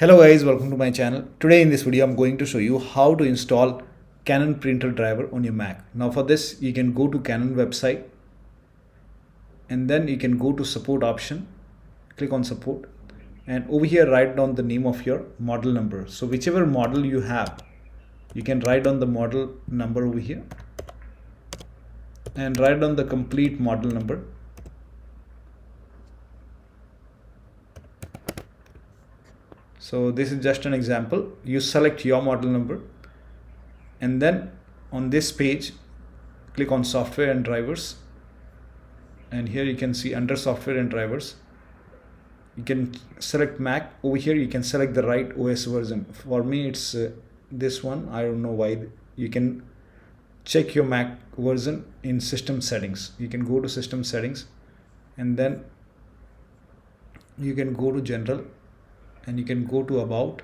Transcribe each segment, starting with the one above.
Hello guys, welcome to my channel. Today in this video I'm going to show you how to install Canon printer driver on your Mac. Now for this you can go to Canon website and then you can go to support option, click on support, and over here write down the name of your model number. So whichever model you have, you can write down the model number over here and write down the complete model number. So this is just an example. You select your model number and then on this page click on software and drivers, and here you can see under software and drivers you can select Mac. Over here you can select the right OS version. For me it's this one. I don't know why. You can check your Mac version in system settings. You can go to system settings and then you can go to general and you can go to about,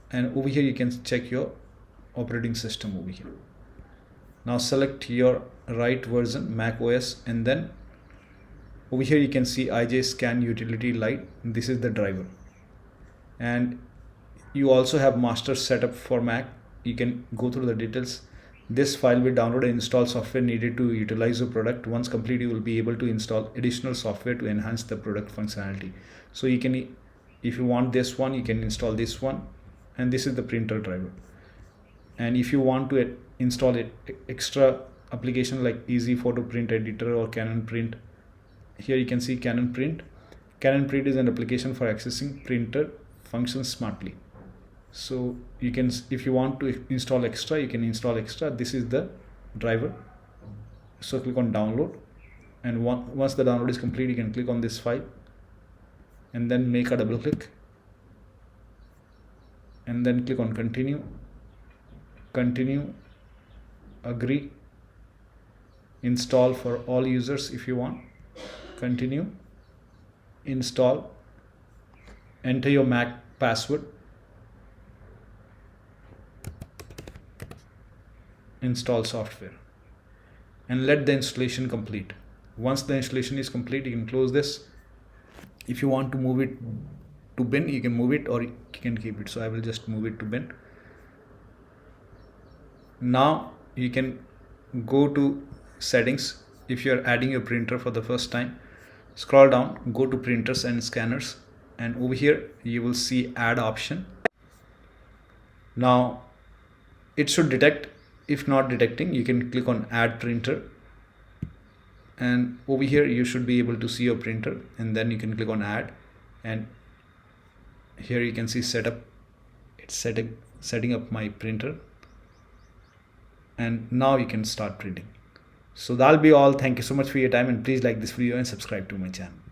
and over here you can check your operating system over here. Now select your right version Mac OS, and then over here you can see IJ scan utility light. This is the driver, and you also have master setup for Mac. You can go through the details. This file will download and install software needed to utilize your product. Once complete, you will be able to install additional software to enhance the product functionality. So you can, if you want this one, you can install this one, and this is the printer driver. And if you want to install it extra application like easy photo print editor or Canon print, here you can see Canon print. Canon print is an application for accessing printer functions smartly. So you can, if you want to install extra, you can install extra. This is the driver. So click on download, and once the download is complete, you can click on this file and then make a double click and then click on continue, agree, install for all users if you want, continue, install, enter your Mac password, install software, and let the installation complete. Once the installation is complete, you can close this. If you want to move it to bin, you can move it, or you can keep it. So I will just move it to bin. Now you can go to settings. If you are adding your printer for the first time, scroll down, go to printers and scanners, and over here you will see add option. Now it should detect. If not detecting, you can click on add printer, and over here you should be able to see your printer, and then you can click on add, and here you can see setup. It's setting up my printer, and now you can start printing. So that'll be all. Thank you so much for your time, and please like this video and subscribe to my channel.